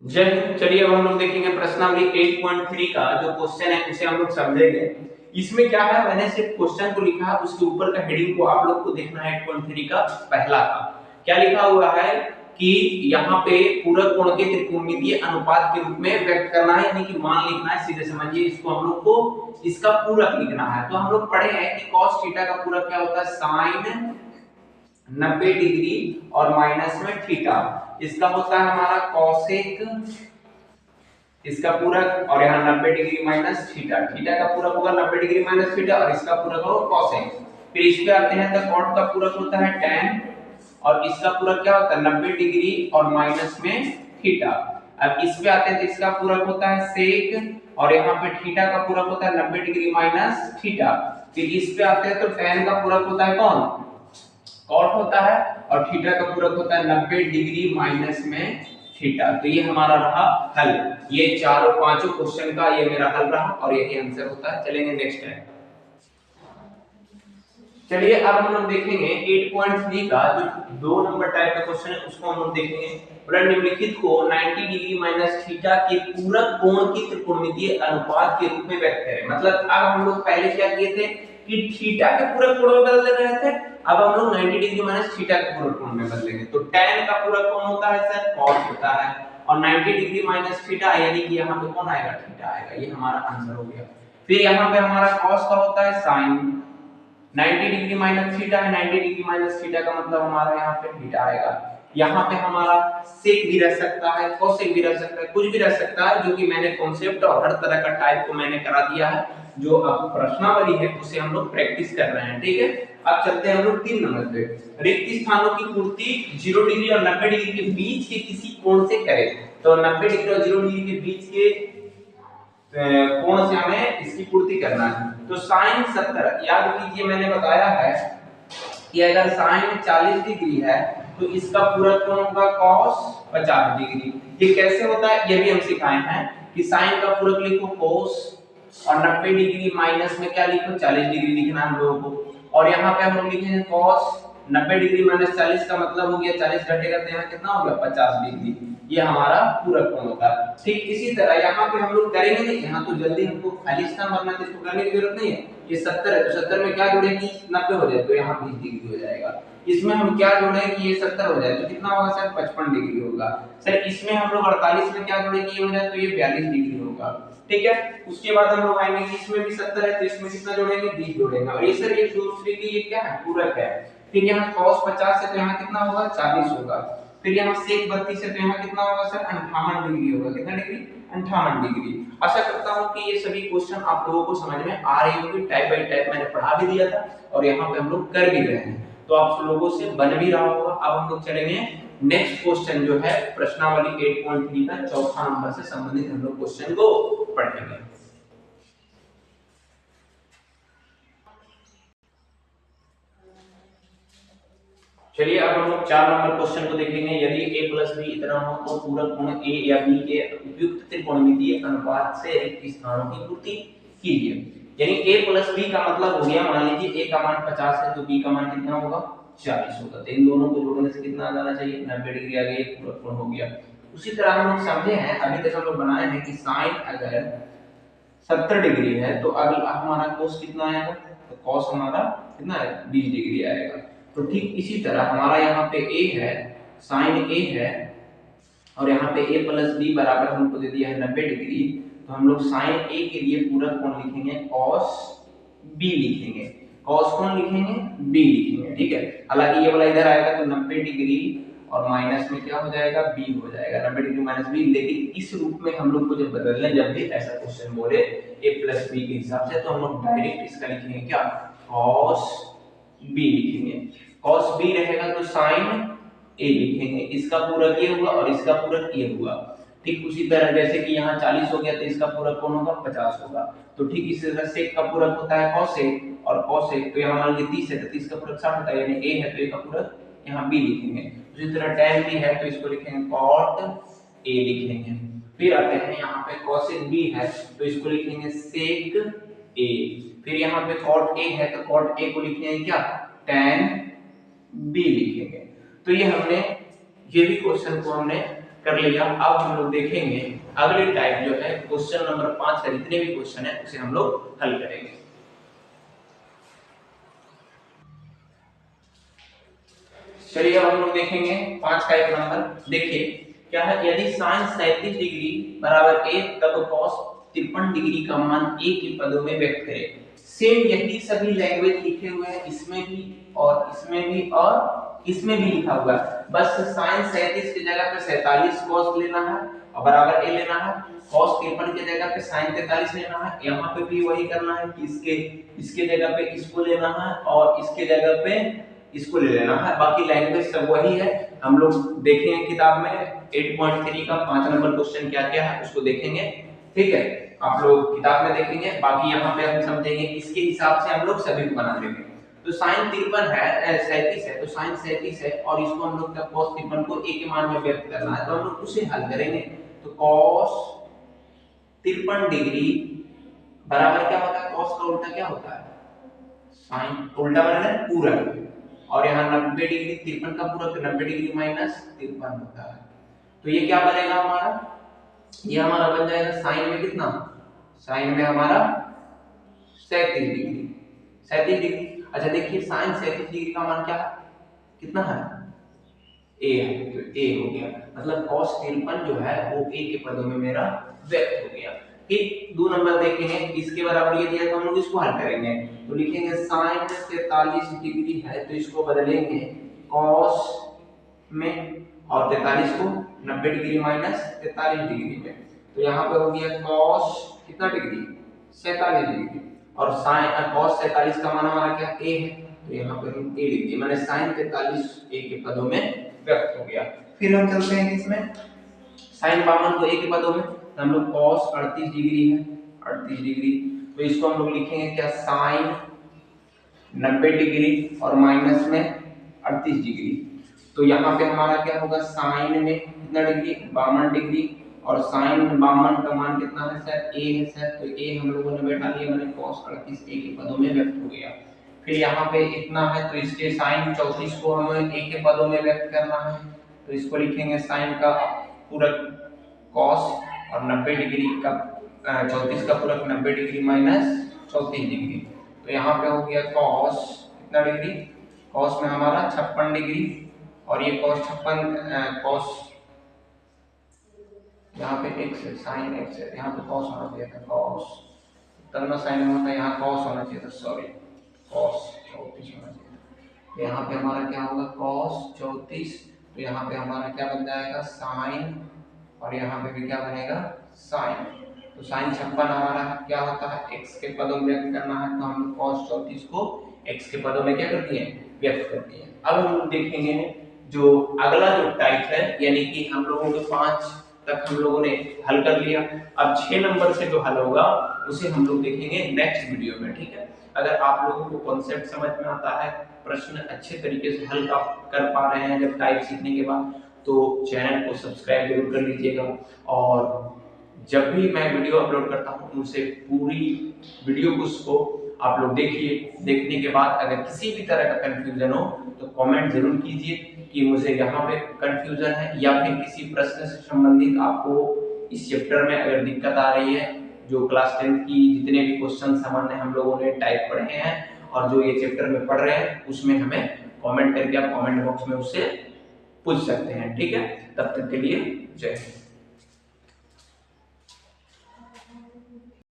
जय हिंद। चलिए अब हम लोग देखेंगे प्रश्नावली 8.3 का जो क्वेश्चन है उसे हम लोग समझेंगे। इसमें क्या है, मैंने सिर्फ क्वेश्चन को लिखा है, उसके ऊपर का हेडिंग को आप लोग को देखना है। 8.3 का पहला का क्या लिखा हुआ है कि यहाँ पे पूरक कोण के त्रिकोणमितीय अनुपात के रूप में व्यक्त करना है, यानी कि मान लिखना है। सीधे समझिए, इसको हम लोग को इसका पूरक लिखना है। तो हम लोग पढ़े हैं कि cos थीटा का पूरक क्या होता है, sin 90 डिग्री और माइनस में थीटा। इसका होता है हमारा cosec, इसका पूरक, और यहाँ 90 डिग्री माइनस थीटा। थीटा का पूरक होगा 90 डिग्री माइनस थीटा और इसका पूरक होगा cosec। फिर इस पे आते हैं तो cot का पूरक होता है tan और इसका पूरक क्या होता है 90 डिग्री और माइनस में थीटा। अब इस पे आते हैं तो इसका पूरक होता है sec और यहाँ पे थीटा का पूरक होता है 90 डिग्री माइनस थीटा। फिर इस पे आते हैं तो tan का पूरक होता है कौन, cot होता है, और थीटा का पूरक होता है 90 डिग्री माइनस में थीटा। तो ये हमारा रहा हल। ये चारों पांचों क्वेश्चन का ये मेरा हल रहा और यही आंसर होता है। चलेंगे नेक्स्ट है। चलिए अब हम लोग देखेंगे 8.3 का जो 2 नंबर टाइप का क्वेश्चन है उसको हम लोग देखेंगे। बोला निम्नलिखित को 90 डिग्री माइनस थीटा के पूरक कोण की त्रिकोणमितीय अनुपात के रूप में व्यक्त करें। मतलब अब हम लोग पहले क्या किए थे कि थीटा के पूरक कोण में बदल रहे थे, अब हम लोग 90 डिग्री माइनस थीटा के पूरक कोण में बदलेंगे। तो tan का पूरक कोण होता है सर cos होता है, और 90 डिग्री माइनस थीटा यानी कि यहाँ पे कौन आएगा, थीटा आएगा। ये हमारा आंसर हो गया। फिर यहाँ पे हमारा cos का होता है sin 90 डिग्री माइनस थीटा है, 90 डिग्री माइनस थीटा का मतलब हमारा यहाँ पे थीटा आएगा। यहाँ पे हमारा सेक भी रह सकता है, कोसेक भी रह सकता है, कुछ भी रह सकता है, जो कि मैंने कॉन्सेप्ट और हर तरह का टाइप को मैंने करा दिया है। जो अब प्रश्नावली है उसे हम लोग प्रैक्टिस कर रहे हैं, ठीक है। अब चलते हैं हम लोग 3 नंबर पे। रिक्त स्थानों की पूर्ति 0 डिग्री और 90 डिग्री के बीच के किसी कोण से करें। तो 90 डिग्री और 0 डिग्री के बीच के कोण से हमें इसकी पूर्ति करना है। तो sin 70, याद कीजिए मैंने बताया है कि अगर sin 40 डिग्री है तो इसका पूरक कोण होगा cos 50 डिग्री। ये कैसे होता है ये भी हम सिखाए हैं कि sin का पूरक लिखो cos और 90 डिग्री माइनस में क्या लिखो 40 डिग्री लिखना है हम लोगों को। और यहाँ पे हम लोग लिखेंगे cos 90 डिग्री माइनस 40 का मतलब हो गया 40 घटेगा तो यहाँ कितना हो गया 50 डिग्री। ये हमारा पूरक कोण होता है। ठीक इसी तरह यहाँ पे हम लोग करेंगे नहीं, यहाँ तो जल्दी हमको खाली स्थान भरना है, इसको करने की जरूरत नहीं है। ये 70 है तो 70 में क्या जोड़ेंगे 90 हो जाए तो यहाँ 20 डिग्री हो जाएगा। इसमें हम क्या जोड़ेंगे कि ये 70 हो जाए तो कितना होगा सर 55 डिग्री होगा। सर इसमें हम लोग 48 में क्या जोड़ेंगे ये हो जाए तो ये 42 डिग्री होगा, ठीक है। उसके बाद हम लोग आएंगे कि इसमें भी 70 है तो इसमें कितना जोड़ेंगे 20 जोड़ेंगे, और ये सर ये दूसरे की ये क्या है पूरक है। फिर यहाँ cos 50 है तो यहाँ कितना होगा 40 होगा। फिर यहाँ sec 32 है तो यहाँ कितना होगा सर 58 डिग्री होगा। कितना डिग्री 58 डिग्री। आशा करता हूँ कि ये सभी क्वेश्चन आप लोगों को समझ में आ रही होंगी। टाइप बाय टाइप मैंने पढ़ा भी दिया था और यहाँ पे हम लोग कर भी रहे हैं, तो आप लोगों से बन भी रहा होगा। अब हम लोग चलेंगे नेक्स्ट क्वेश्चन जो है प्रश्नावली 8.3 का चौथा नंबर से संबंधित हम लोग क्वेश्चन को पढ़ेंगे। चलिए अब हम लोग 4 नंबर क्वेश्चन को देखेंगे। यदि a प्लस बी इतना हो तो पूरक कोण a या b के उपयुक्त त्रिकोणमितीय अनुपात से रिक्त स्थानों की पूर्ति कीजिए। यानी a प्लस b का मतलब हो गया, मान लीजिए a का मान 50 है तो b का मान कितना होगा 40 होगा। तो इन दोनों को जोड़ने से कितना आ जाना चाहिए 90 डिग्री आ गई, पूरक कोण हो गया। उसी तरह हम लोग समझे हैं, अभी तक हम लोग बनाए हैं कि sin अगर 70 डिग्री है तो अगला हमारा cos कितना आएगा, तो cos हमारा कितना है 20 डिग्री आएगा। तो ठीक इसी तरह हमारा यहाँ पे a है, sin a है, और यहाँ पे a प्लस b बराबर हमको दे दिया है 90 डिग्री। तो हम लोग sin a के लिए पूरक कोण लिखेंगे cos b लिखेंगे, cos कोण लिखेंगे b लिखेंगे, ठीक है। हालांकि ये वाला इधर आएगा तो 90 डिग्री और माइनस में क्या हो जाएगा b हो जाएगा, 90 डिग्री माइनस b। लेकिन इस रूप में हम लोग को जब बदलने जब भी ऐसा क्वेश्चन बोले a प्लस b के हिसाब से तो हम लोग डायरेक्ट इसका लिखेंगे क्या cos b लिखेंगे। cos b रहेगा तो sin a लिखेंगे, इसका पूरक ये हुआ और इसका पूरक ये हुआ। ठीक उसी तरह जैसे कि यहाँ 40 हो गया तो इसका पूरक कौन होगा 50 होगा। तो ठीक इसी तरह sec का पूरक होता है cosec और cosec, तो यहाँ मान लीजिए 30 है तो 30 का पूरक 60 होता है, यानी a है तो a का पूरक यहाँ b लिखेंगे। उसी तरह tan b है तो इसको लिखेंगे cot a लिखेंगे। फिर आते हैं यहाँ पे cosec b है तो इसको लिखेंगे sec a। फिर यहाँ पे cot a है तो cot a को लिखेंगे क्या tan b लिखेंगे। तो ये हमने ये भी क्वेश्चन को हमने कर लिया। अब हम लोग देखेंगे अगले टाइप जो है क्वेश्चन नंबर 5 का जितने भी क्वेश्चन है उसे हम लोग हल करेंगे। चलिए अब हम लोग देखेंगे 5 का 1 नंबर। देखिए क्या है, यदि sin 37 डिग्री बराबर a तब cos 53 डिग्री का मान a के पदों में व्यक्त करें। सेम यही सभी लैंग्वेज लिखे हुए हैं, इसमें भी और इसमें भी और इसमें भी लिखा हुआ है। बस sin 37 की जगह पे 47 cos लेना है और बराबर a लेना है, cos 53 की जगह पे sin 43 लेना है। यहाँ पे भी वही करना है कि इसके जगह पे इसको लेना है और इसके जगह पे इसको ले लेना है। बाकी लैंग्वेज सब वही है। हम लोग देखेंगे किताब में 8.3 का 5 नंबर क्वेश्चन क्या क्या है उसको देखेंगे, ठीक है। आप लोग किताब में देखेंगे, बाकी यहाँ पे हम समझेंगे इसके हिसाब से हम लोग सभी को बना लेंगे। तो sin 53 है 37 है, तो sin 37 है और इसको हम लोग का cos 53 को a के मान में व्यक्त करना है, तो हम लोग उसे हल करेंगे। तो cos 53 डिग्री बराबर क्या होता है, cos का उल्टा क्या होता है, sin। उल्टा बना है पूरा, और यहाँ 90 डिग्री 53 का पूरा, तो 90 डिग्री माइनस 53 होता है। तो ये क्या बनेगा हमारा, ये हमारा बन जाएगा साइन में कितना, साइन में हमारा 37 डिग्री 37 डिग्री। अच्छा देखिए साइन 37 डिग्री का मान क्या है, कितना है, a है, तो a हो गया। मतलब cos 53 जो है वो a के पदों में मेरा व्यक्त हो गया। ठीक, 2 नंबर देखेंगे, इसके बराबर ये दिया तो हम लोग इसको हल करेंगे। तो लिखेंगे sin 43 डिग्री है तो इसको बदलेंगे cos में और 43 को 90 डिग्री माइनस 43 डिग्री में। तो यहाँ पे हो गया cos कितना डिग्री, 47 डिग्री, और sin cos 47 का मान हमारा क्या a है, तो यहाँ पे हम a लिख दिए, माने sin 43 a के पदों में व्यक्त हो गया। फिर हम चलते हैं इसमें sin 52 को a के पदों में, तो हम लोग cos 38 डिग्री है 38 डिग्री, तो इसको हम लोग लिखेंगे क्या, sin 90 डिग्री और माइनस में 38 डिग्री। तो यहाँ पे हमारा क्या होगा, साइन में कितना डिग्री, 52 डिग्री, और साइन 52 का मान कितना है सर, a है सर, तो a हम लोगों ने बैठा लिया, मैंने cos 38 a के पदों में व्यक्त हो गया। फिर यहाँ पे इतना है तो इसके साइन 34 को हमें a के पदों में व्यक्त करना है, तो इसको लिखेंगे साइन का पूरक cos और 90 डिग्री का 34 का पूरक 90 डिग्री माइनस 34 डिग्री। तो यहाँ पे हो गया cos कितना डिग्री, cos में हमारा 56 डिग्री, और ये cos 56 cos यहाँ पे x है, sin x है, यहाँ पे cos होना चाहिए था, cos तब ना sin होता है, यहाँ cos होना चाहिए था, सॉरी cos 34 होना चाहिए था। यहाँ पे हमारा क्या होगा, cos 34, तो यहाँ पे हमारा क्या बन जाएगा, sin, और यहाँ पे भी क्या बनेगा, sin। तो sin 56 हमारा क्या होता है, x के पदों में व्यक्त करना है, तो हम cos 34 को x के पदों में क्या करती है, व्यक्त करती है। अब हम देखेंगे जो अगला जो टाइप है, यानी कि हम लोगों के 5 तक हम लोगों ने हल कर लिया। अब 6 नंबर से जो हल होगा उसे हम लोग देखेंगे नेक्स्ट वीडियो में, ठीक है। अगर आप लोगों को कॉन्सेप्ट समझ में आता है, प्रश्न अच्छे तरीके से हल कर पा रहे हैं जब टाइप सीखने के बाद, तो चैनल को सब्सक्राइब जरूर कर लीजिएगा। और जब भी मैं वीडियो अपलोड करता हूँ उनसे पूरी वीडियो को आप लोग देखिए, देखने के बाद अगर किसी भी तरह का कंफ्यूजन हो तो कमेंट जरूर कीजिए कि मुझे यहाँ पे कंफ्यूजन है, या फिर किसी प्रश्न से संबंधित आपको इस चैप्टर में अगर दिक्कत आ रही है, जो क्लास 10 की जितने भी क्वेश्चन सामान्य हम लोगों ने टाइप पढ़े हैं और जो ये चैप्टर में पढ़ रहे हैं, उसमें हमें कमेंट करके आप कमेंट बॉक्स में उससे पूछ सकते हैं, ठीक है। तब तक के लिए जय हिंद।